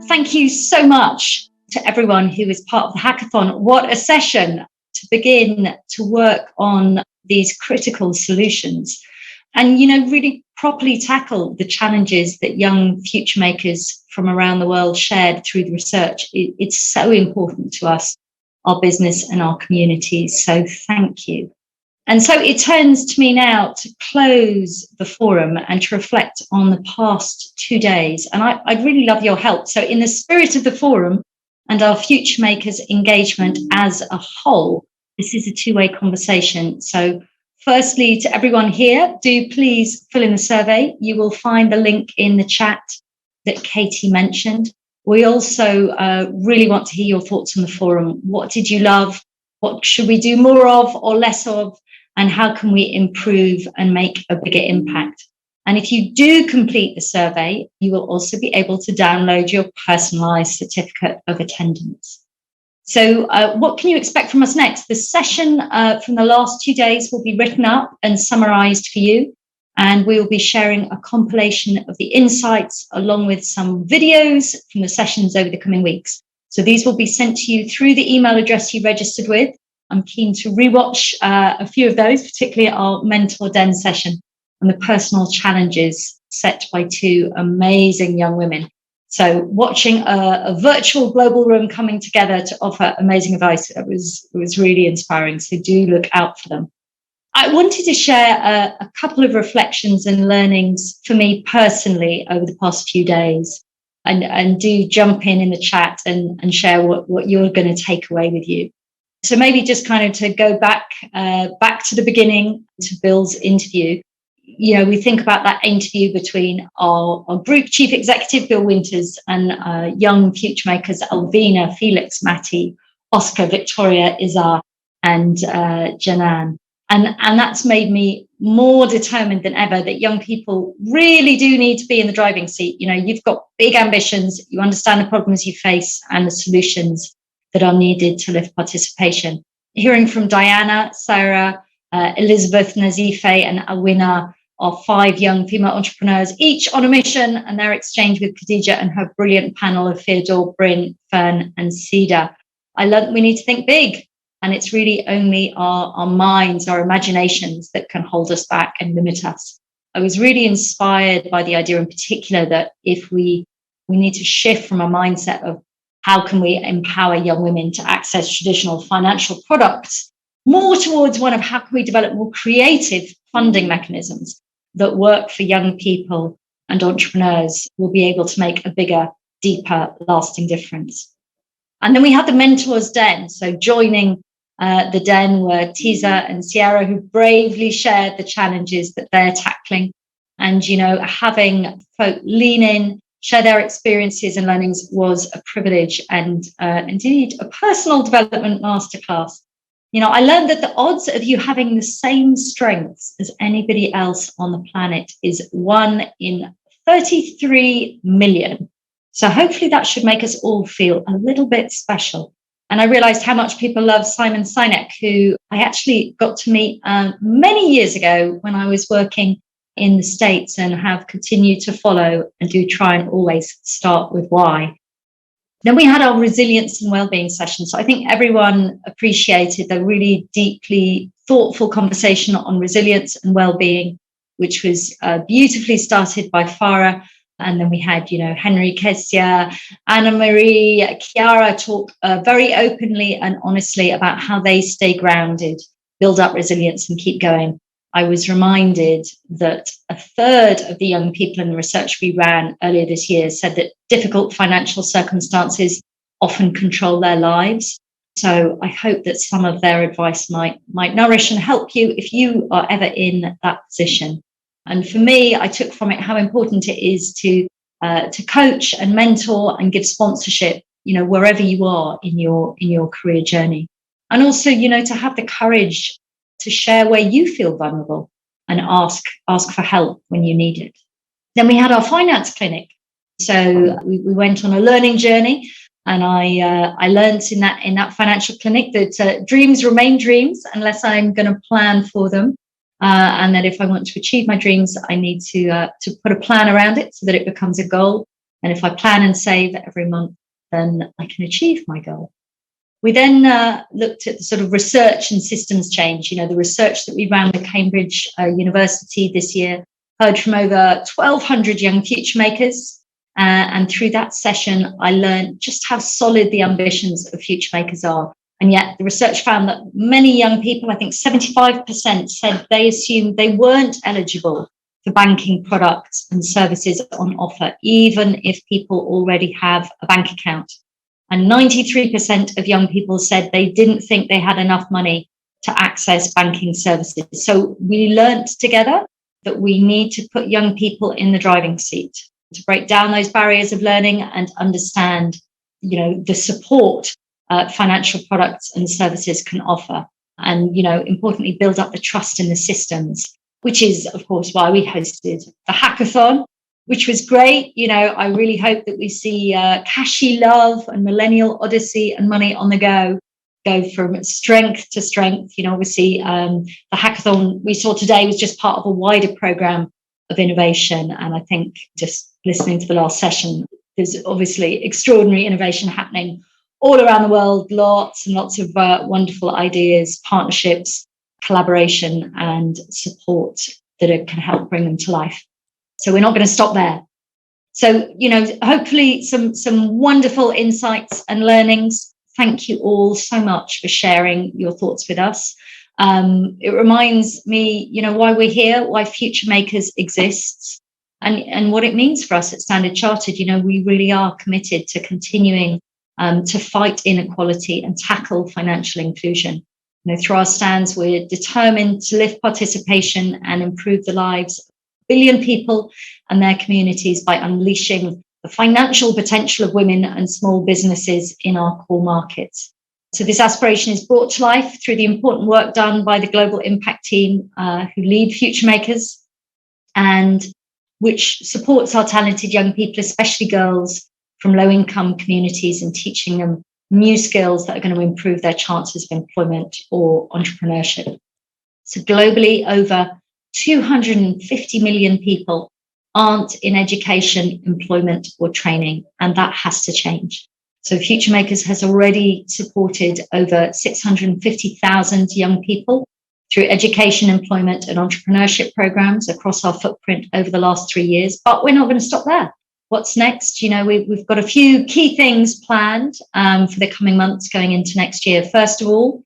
Thank you so much to everyone who is part of the hackathon. What a session to begin to work on these critical solutions and, really properly tackle the challenges that young future makers from around the world shared through the research. It's so important to us, our business and our communities. So thank you. And so it turns to me now to close the forum and to reflect on the past 2 days. And I'd really love your help. So in the spirit of the forum and our Future Makers engagement as a whole, this is a two-way conversation. So firstly, to everyone here, do please fill in the survey. You will find the link in the chat that Katie mentioned. We also really want to hear your thoughts on the forum. What did you love? What should we do more of or less of? And how can we improve and make a bigger impact? And if you do complete the survey, you will also be able to download your personalized certificate of attendance. So what can you expect from us next? The session from the last 2 days will be written up and summarized for you. And we will be sharing a compilation of the insights along with some videos from the sessions over the coming weeks. So these will be sent to you through the email address you registered with. I'm keen to rewatch a few of those, particularly our Mentor Den session and the personal challenges set by two amazing young women. So watching a virtual global room coming together to offer amazing advice, it was really inspiring. So do look out for them. I wanted to share a couple of reflections and learnings for me personally over the past few days. And do jump in the chat and share what you're going to take away with you. So maybe just kind of to go back to the beginning to Bill's interview. We think about that interview between our group chief executive, Bill Winters, and young future makers, Alvina, Felix, Matty, Oscar, Victoria, Izar, and Janan. And that's made me more determined than ever that young people really do need to be in the driving seat. You've got big ambitions, you understand the problems you face and the solutions that are needed to lift participation. Hearing from Diana, Sarah, Elizabeth, Nazife, and Awina are 5 young female entrepreneurs, each on a mission, and their exchange with Khadija and her brilliant panel of Theodore, Bryn, Fern, and Cedar. I learned we need to think big, and it's really only our minds, our imaginations that can hold us back and limit us. I was really inspired by the idea in particular that if we need to shift from a mindset of how can we empower young women to access traditional financial products, more towards one of how can we develop more creative funding mechanisms that work for young people and entrepreneurs will be able to make a bigger, deeper, lasting difference. And then we had the Mentors Den. So joining the Den were Tiza and Sierra, who bravely shared the challenges that they're tackling. And, having folk lean in, share their experiences and learnings was a privilege and indeed a personal development masterclass. I learned that the odds of you having the same strengths as anybody else on the planet is 1 in 33 million. So hopefully that should make us all feel a little bit special. And I realized how much people love Simon Sinek, who I actually got to meet many years ago when I was working in the States and have continued to follow and do try and always start with why. Then we had our resilience and wellbeing session. So I think everyone appreciated the really deeply thoughtful conversation on resilience and wellbeing, which was beautifully started by Farah. And then we had, Henry Kessia, Anna Marie, Chiara talk very openly and honestly about how they stay grounded, build up resilience and keep going. I was reminded that 1/3 of the young people in the research we ran earlier this year said that difficult financial circumstances often control their lives. So I hope that some of their advice might nourish and help you if you are ever in that position. And for me, I took from it how important it is to coach and mentor and give sponsorship, wherever you are in your career journey. And also, to have the courage to share where you feel vulnerable and ask for help when you need it. Then we had our finance clinic. So we went on a learning journey, and I learned in that financial clinic that dreams remain dreams unless I'm going to plan for them. And that if I want to achieve my dreams, I need to put a plan around it so that it becomes a goal. And if I plan and save every month, then I can achieve my goal. We then looked at the sort of research and systems change. The research that we ran with Cambridge University this year, heard from over 1,200 young future makers. And through that session, I learned just how solid the ambitions of future makers are. And yet the research found that many young people, I think 75%, said they assumed they weren't eligible for banking products and services on offer, even if people already have a bank account. And 93% of young people said they didn't think they had enough money to access banking services. So we learned together that we need to put young people in the driving seat to break down those barriers of learning and understand, the support financial products and services can offer. And, importantly, build up the trust in the systems, which is, of course, why we hosted the hackathon, which was great. I really hope that we see Cashy Love and Millennial Odyssey and Money on the Go from strength to strength. Obviously, the hackathon we saw today was just part of a wider program of innovation. And I think just listening to the last session, there's obviously extraordinary innovation happening all around the world, lots and lots of wonderful ideas, partnerships, collaboration and support that can help bring them to life. So we're not going to stop there. So, hopefully some wonderful insights and learnings. Thank you all so much for sharing your thoughts with us. It reminds me, why we're here, why Futuremakers exists, and what it means for us at Standard Chartered. We really are committed to continuing to fight inequality and tackle financial inclusion. Through our stands, we're determined to lift participation and improve the lives of a billion people and their communities by unleashing the financial potential of women and small businesses in our core markets. So this aspiration is brought to life through the important work done by the Global Impact Team who lead Futuremakers, and which supports our talented young people, especially girls from low-income communities, and teaching them new skills that are going to improve their chances of employment or entrepreneurship. So globally, over 250 million people aren't in education, employment, or training, and that has to change. So Futuremakers has already supported over 650,000 young people through education, employment, and entrepreneurship programs across our footprint over the last 3 years. But we're not going to stop there. What's next? We've got a few key things planned for the coming months going into next year. First of all,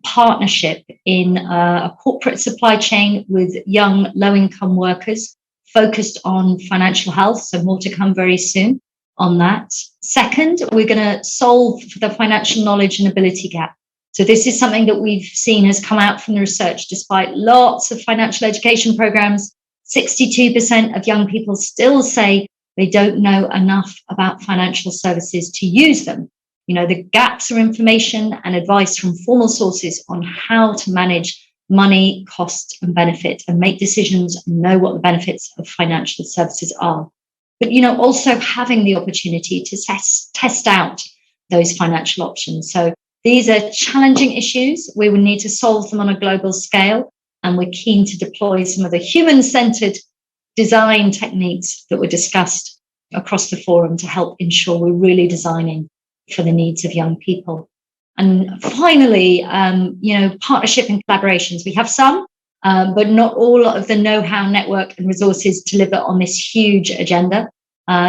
partnership in a corporate supply chain with young low-income workers focused on financial health. So more to come very soon on that. Second, we're going to solve for the financial knowledge and ability gap. So this is something that we've seen has come out from the research. Despite lots of financial education programs, 62% of young people still say they don't know enough about financial services to use them. The gaps are information and advice from formal sources on how to manage money, cost and benefit, and make decisions and know what the benefits of financial services are. But, also having the opportunity to test out those financial options. So these are challenging issues. We will need to solve them on a global scale, and we're keen to deploy some of the human-centered design techniques that were discussed across the forum to help ensure we're really designing for the needs of young people. And finally, partnership and collaborations. We have some, but not all of the know-how, network and resources to deliver on this huge agenda.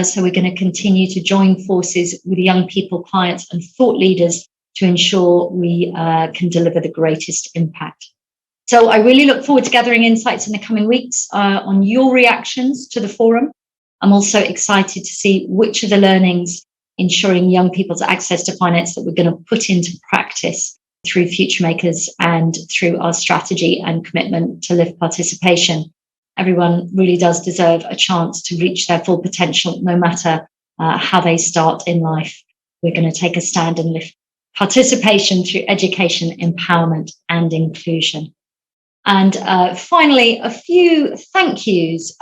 So we're going to continue to join forces with young people, clients and thought leaders to ensure we can deliver the greatest impact. So I really look forward to gathering insights in the coming weeks on your reactions to the forum. I'm also excited to see which of the learnings ensuring young people's access to finance that we're going to put into practice through Futuremakers and through our strategy and commitment to lift participation. Everyone really does deserve a chance to reach their full potential, no matter how they start in life. We're going to take a stand and lift participation through education, empowerment, and inclusion. And finally, a few thank yous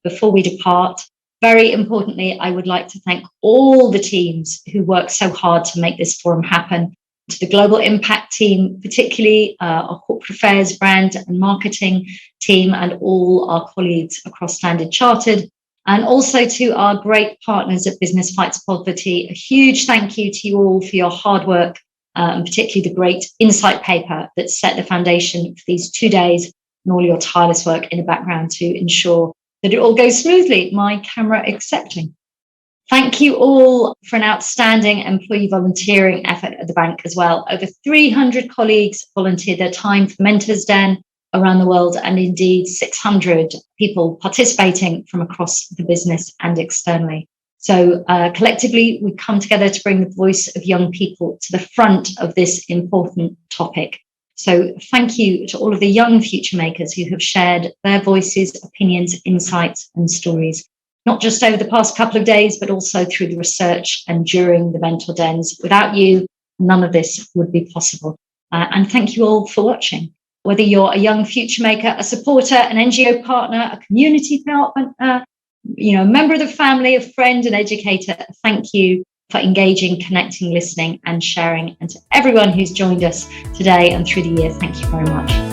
before we depart. Very importantly, I would like to thank all the teams who worked so hard to make this forum happen. To the Global Impact team, particularly our corporate affairs, brand and marketing team, and all our colleagues across Standard Chartered, and also to our great partners at Business Fights Poverty. A huge thank you to you all for your hard work, and particularly the great insight paper that set the foundation for these 2 days, and all your tireless work in the background to ensure that it all goes smoothly, my camera accepting. Thank you all for an outstanding employee volunteering effort at the bank as well. Over 300 colleagues volunteered their time for Mentors Den around the world, and indeed 600 people participating from across the business and externally. So collectively, we come together to bring the voice of young people to the front of this important topic. So thank you to all of the young future makers who have shared their voices, opinions, insights, and stories, not just over the past couple of days, but also through the research and during the Mentor Dens. Without you, none of this would be possible. And thank you all for watching. Whether you're a young future maker, a supporter, an NGO partner, a community partner, a member of the family, a friend, an educator, thank you for engaging, connecting, listening, and sharing. And to everyone who's joined us today and through the year, thank you very much.